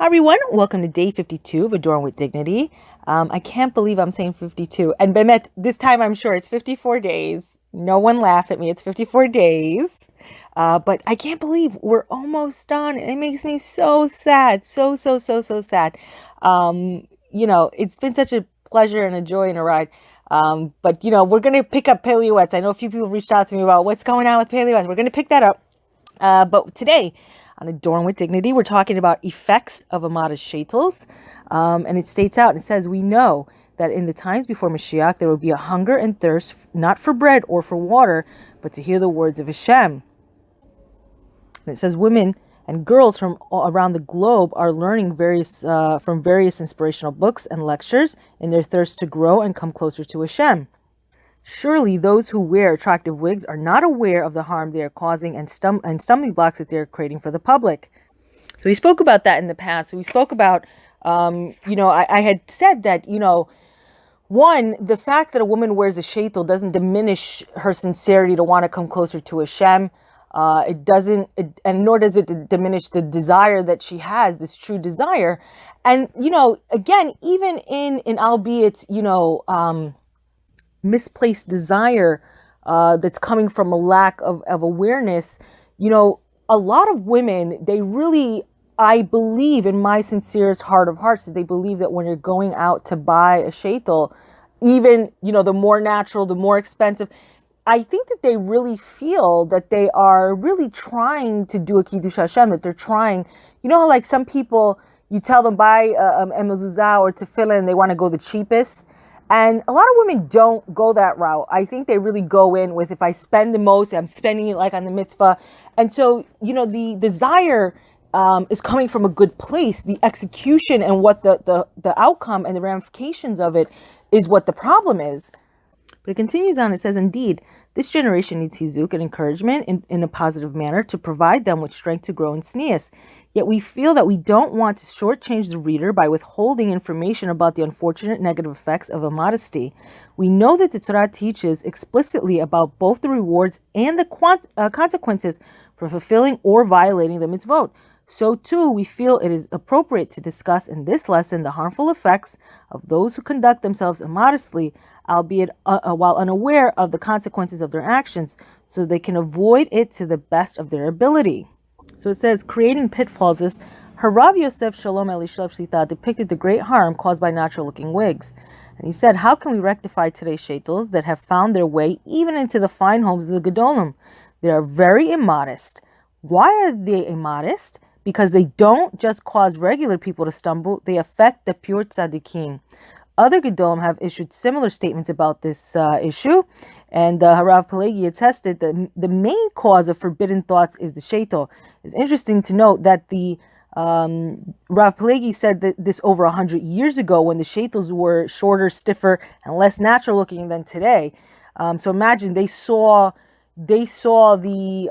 Hi everyone, welcome to day 52 of Adorned with Dignity. I can't believe I'm saying 52. And emet, this time I'm sure it's 54 days. No one laugh at me, it's 54 days. But I can't believe we're almost done. It makes me so sad. So sad. It's been such a pleasure and a joy and a ride. But we're going to pick up paleoets. I know a few people reached out to me about what's going on with paleoets. We're going to pick that up. But today, on Adorned with Dignity, we're talking about effects of Immodest Sheitels. And it states out, it says, we know that in the times before Mashiach, there will be a hunger and thirst, not for bread or for water, but to hear the words of HaShem. And it says, women and girls from around the globe are learning from various inspirational books and lectures in their thirst to grow and come closer to HaShem. Surely those who wear attractive wigs are not aware of the harm they are causing and stumbling blocks that they're creating for the public. So we spoke about that in the past. We spoke about, I had said that, one, the fact that a woman wears a sheitel doesn't diminish her sincerity to want to come closer to Hashem. And nor does it diminish the desire that she has, this true desire. And, again, even in albeit, misplaced desire that's coming from a lack of awareness, a lot of women, they really, I believe in my sincerest heart of hearts, that they believe that when you're going out to buy a sheitel, even, the more natural, the more expensive, I think that they really feel that they are really trying to do a Kiddush Hashem, that they're trying, like some people, you tell them buy a mezuzah or tefillah and they want to go the cheapest. And a lot of women don't go that route. I think they really go in with, if I spend the most, I'm spending it like on the mitzvah. And so, the desire is coming from a good place. The execution and what the outcome and the ramifications of it is what the problem is. But it continues on. It says, indeed, this generation needs hizuk and encouragement in a positive manner to provide them with strength to grow in tznius. Yet we feel that we don't want to shortchange the reader by withholding information about the unfortunate negative effects of immodesty. We know that the Torah teaches explicitly about both the rewards and the consequences for fulfilling or violating the mitzvot. So too, we feel it is appropriate to discuss in this lesson the harmful effects of those who conduct themselves immodestly, albeit while unaware of the consequences of their actions, so they can avoid it to the best of their ability. So it says, creating pitfalls is, Harav Yosef Shalom Elishav Shlita depicted the great harm caused by natural-looking wigs. And he said, how can we rectify today's sheitels that have found their way even into the fine homes of the Gedolim? They are very immodest. Why are they immodest? Because they don't just cause regular people to stumble, they affect the pure tzaddikim. Other Gedolim have issued similar statements about this issue, and Harav Pelegi attested that the main cause of forbidden thoughts is the sheitel. It's interesting to note that the Rav Pelegi said that this over 100 years ago, when the sheitels were shorter, stiffer, and less natural looking than today. So imagine they saw the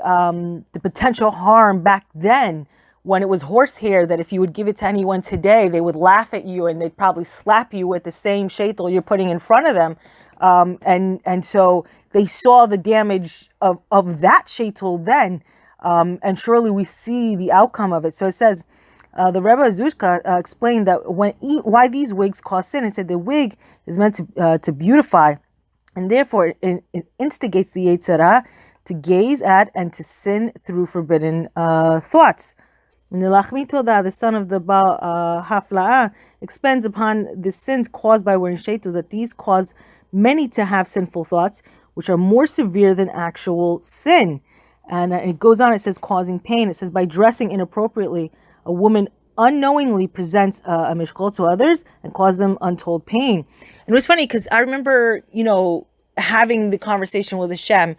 potential harm back then, when it was horsehair, that if you would give it to anyone today, they would laugh at you and they'd probably slap you with the same sheitel you're putting in front of them. And so they saw the damage of that sheitel then, and surely we see the outcome of it. So it says, the Rebbe Zushka explained that why these wigs cause sin. It said the wig is meant to beautify, and therefore it instigates the Yetzer Hara to gaze at and to sin through forbidden thoughts. And the Lachmi Toda, the son of the Baal Hafla'ah, expands upon the sins caused by wearing sheitels, that these cause many to have sinful thoughts, which are more severe than actual sin. And it goes on, it says, causing pain. It says, by dressing inappropriately, a woman unknowingly presents a mishkol to others and cause them untold pain. And it was funny because I remember, having the conversation with Hashem,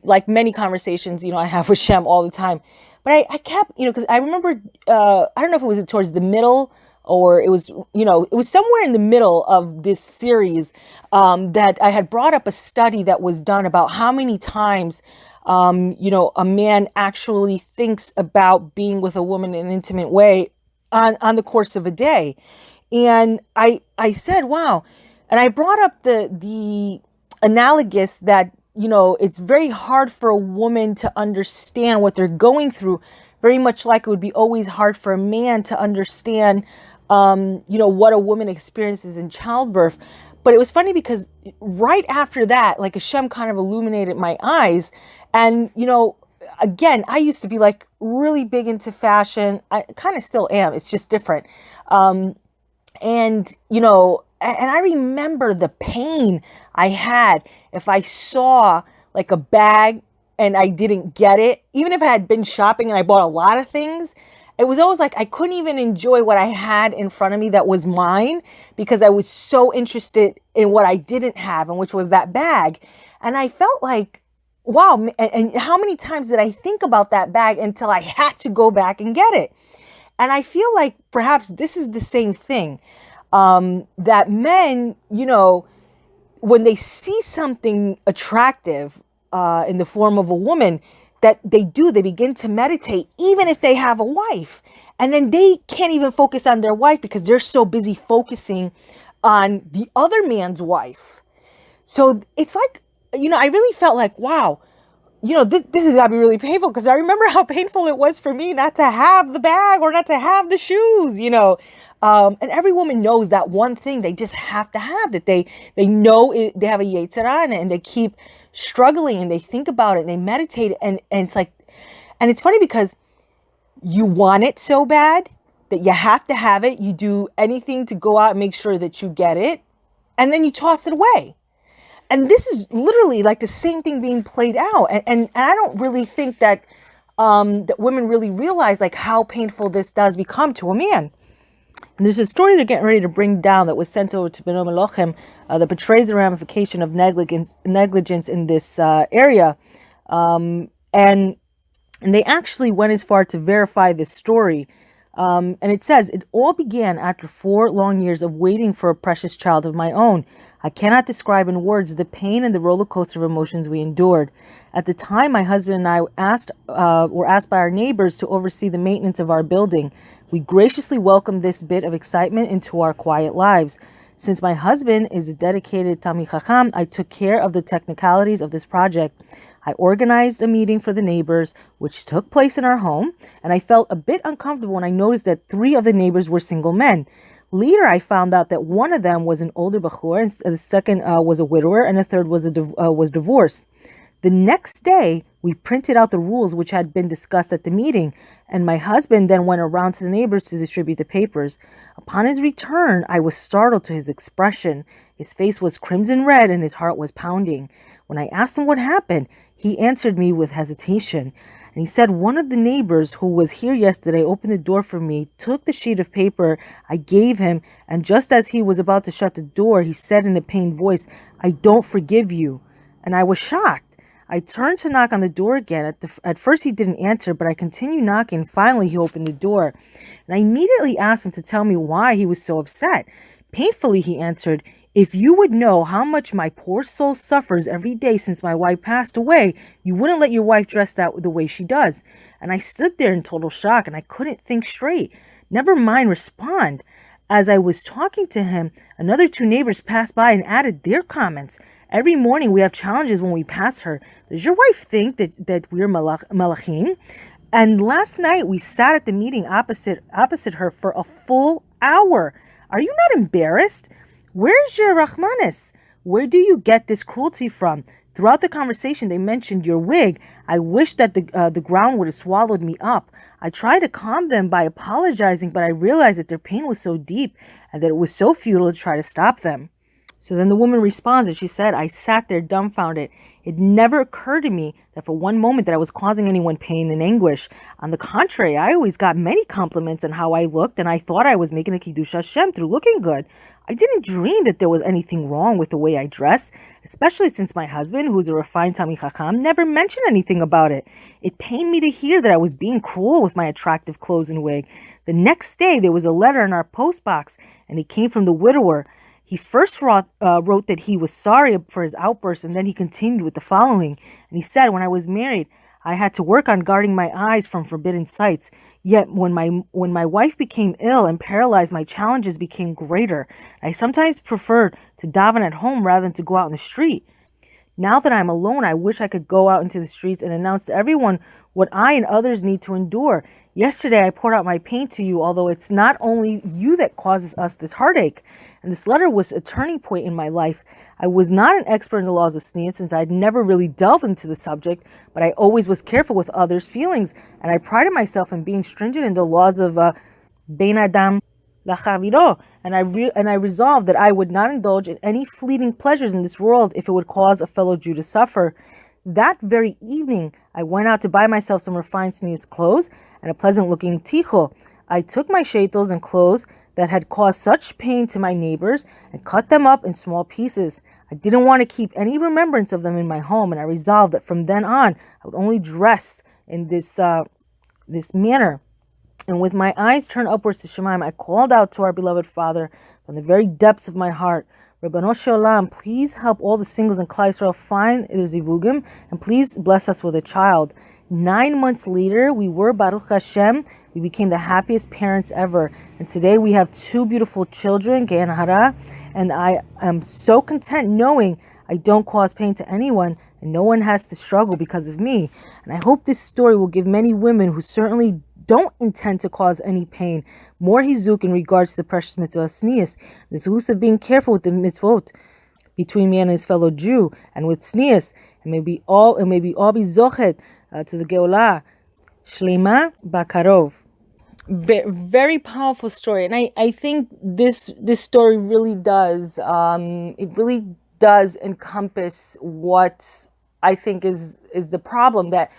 like many conversations, I have with Hashem all the time. But I kept, because I remember, I don't know if it was towards the middle or it was, it was somewhere in the middle of this series that I had brought up a study that was done about how many times, a man actually thinks about being with a woman in an intimate way on the course of a day. And I said, wow. And I brought up the analogous that, it's very hard for a woman to understand what they're going through very much like it would be always hard for a man to understand, what a woman experiences in childbirth. But it was funny because right after that, like HaShem kind of illuminated my eyes. And, again, I used to be like really big into fashion. I kind of still am. It's just different. And I remember the pain I had if I saw like a bag and I didn't get it. Even if I had been shopping and I bought a lot of things, it was always like I couldn't even enjoy what I had in front of me that was mine because I was so interested in what I didn't have, and which was that bag. And I felt like, wow, and how many times did I think about that bag until I had to go back and get it? And I feel like perhaps this is the same thing, that men, when they see something attractive in the form of a woman, that they begin to meditate, even if they have a wife. And then they can't even focus on their wife because they're so busy focusing on the other man's wife. So it's like, I really felt like, wow, this has got to be really painful, because I remember how painful it was for me not to have the bag or not to have the shoes, and every woman knows that one thing they just have to have, that they know it, they have a Yetzirah in it, and they keep struggling and they think about it and they meditate, and it's like, and it's funny because you want it so bad that you have to have it. You do anything to go out and make sure that you get it, and then you toss it away. And this is literally like the same thing being played out. And I don't really think that that women really realize like how painful this does become to a man. And there's a story they're getting ready to bring down that was sent over to Beno Melochem that portrays the ramification of negligence in this area. And they actually went as far to verify this story. And it says, it all began after 4 long years of waiting for a precious child of my own. I cannot describe in words the pain and the roller coaster of emotions we endured. At the time, my husband and I were asked by our neighbors to oversee the maintenance of our building. We graciously welcomed this bit of excitement into our quiet lives. Since my husband is a dedicated Talmid Chacham, I took care of the technicalities of this project. I organized a meeting for the neighbors, which took place in our home, and I felt a bit uncomfortable when I noticed that 3 of the neighbors were single men. Later, I found out that one of them was an older bachur, and the second was a widower, and the third was divorced. The next day, we printed out the rules which had been discussed at the meeting, and my husband then went around to the neighbors to distribute the papers. Upon his return, I was startled to his expression. His face was crimson red, and his heart was pounding. When I asked him what happened, he answered me with hesitation. And he said, one of the neighbors who was here yesterday opened the door for me, took the sheet of paper I gave him, and just as he was about to shut the door, he said in a pained voice, "I don't forgive you." And I was shocked. I turned to knock on the door again. At first he didn't answer, but I continued knocking. Finally, he opened the door. And I immediately asked him to tell me why he was so upset. Painfully, he answered, "If you would know how much my poor soul suffers every day since my wife passed away, you wouldn't let your wife dress the way she does." And I stood there in total shock, and I couldn't think straight. Never mind respond. As I was talking to him, another 2 neighbors passed by and added their comments. Every morning we have challenges when we pass her. Does your wife think that we're malachim? And last night we sat at the meeting opposite her for a full hour. Are you not embarrassed? Where's your Rahmanis? Where do you get this cruelty from? Throughout the conversation, they mentioned your wig. I wish that the ground would have swallowed me up. I tried to calm them by apologizing, but I realized that their pain was so deep and that it was so futile to try to stop them. So then the woman responded. She said, I sat there dumbfounded. It never occurred to me that for one moment that I was causing anyone pain and anguish. On the contrary, I always got many compliments on how I looked, and I thought I was making a Kiddush Hashem through looking good. I didn't dream that there was anything wrong with the way I dress, especially since my husband, who's a refined Talmid Chacham, never mentioned anything about it. It pained me to hear that I was being cruel with my attractive clothes and wig. The next day, there was a letter in our post box, and it came from the widower. He first wrote that he was sorry for his outburst, and then he continued with the following. And he said, when I was married, I had to work on guarding my eyes from forbidden sights. Yet when my wife became ill and paralyzed, my challenges became greater. I sometimes preferred to daven at home rather than to go out in the street. Now that I'm alone, I wish I could go out into the streets and announce to everyone what I and others need to endure. Yesterday, I poured out my pain to you, although it's not only you that causes us this heartache. And this letter was a turning point in my life. I was not an expert in the laws of tznius since I'd never really delved into the subject, but I always was careful with others' feelings, and I prided myself in being stringent in the laws of bein adam lachaviro, and I resolved that I would not indulge in any fleeting pleasures in this world if it would cause a fellow Jew to suffer. That very evening, I went out to buy myself some refined tznius clothes and a pleasant-looking tichel. I took my sheitels and clothes that had caused such pain to my neighbors and cut them up in small pieces. I didn't want to keep any remembrance of them in my home, and I resolved that from then on, I would only dress in this manner. And with my eyes turned upwards to Shemaim, I called out to our beloved Father from the very depths of my heart, Ribbon Shalom, please help all the singles in Klal Yisrael find their zivugim, and please bless us with a child. 9 months later, we were, Baruch HaShem, we became the happiest parents ever. And today we have 2 beautiful children, Gei and Hara, and I am so content knowing I don't cause pain to anyone, and no one has to struggle because of me. And I hope this story will give many women who certainly don't intend to cause any pain more hizuk in regards to the precious mitzvah tznius, the zechus of being careful with the mitzvot between man and his fellow Jew, and with tznius, and maybe all be zochet to the Geulah Shlema Bakarov. Very powerful story, and I think this story really does encompass what I think is the problem, that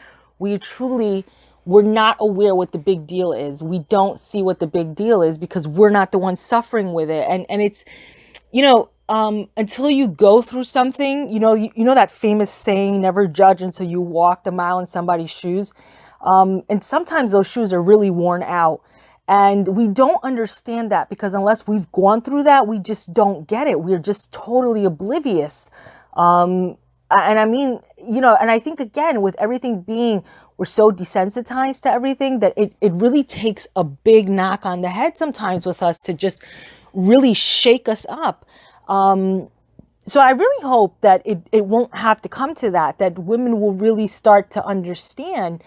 we're not aware what the big deal is. We don't see what the big deal is because we're not the ones suffering with it, and it's until you go through something, you know that famous saying, never judge until you walked a mile in somebody's shoes. And sometimes those shoes are really worn out, and we don't understand that because unless we've gone through that, we just don't get it. We're just totally oblivious. And I mean, and I think again, with everything being, we're so desensitized to everything that it really takes a big knock on the head sometimes with us to just really shake us up. So I really hope that it won't have to come to that women will really start to understand,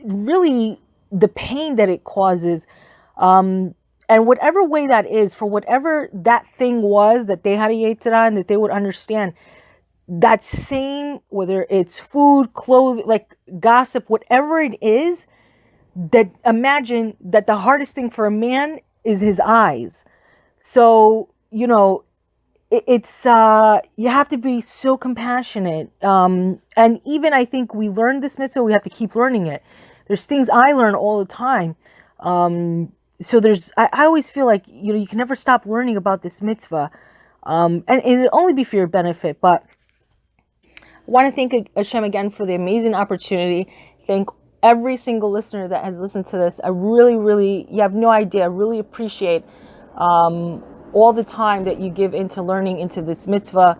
really the pain that it causes, and whatever way that is, for whatever that thing was that they had a yetzirah, and that they would understand that same, whether it's food, clothing, like gossip, whatever it is, that imagine that the hardest thing for a man is his eyes. So, it's you have to be so compassionate. And even I think we learned this mitzvah, we have to keep learning it. There's things I learn all the time. So I always feel like, you can never stop learning about this mitzvah. And it'll only be for your benefit. But I want to thank HaShem again for the amazing opportunity. Thank every single listener that has listened to this. I really, really, you have no idea, I really appreciate all the time that you give into learning into this mitzvah.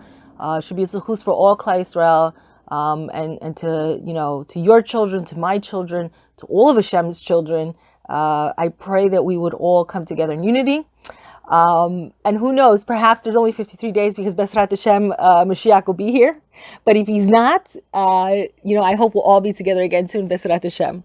Should be a zechus for all Klal Yisrael, and to your children, to my children, to all of Hashem's children. I pray that we would all come together in unity. And who knows, perhaps there's only 53 days because B'ezrat Hashem, Mashiach will be here. But if he's not, I hope we'll all be together again soon, B'ezrat Hashem.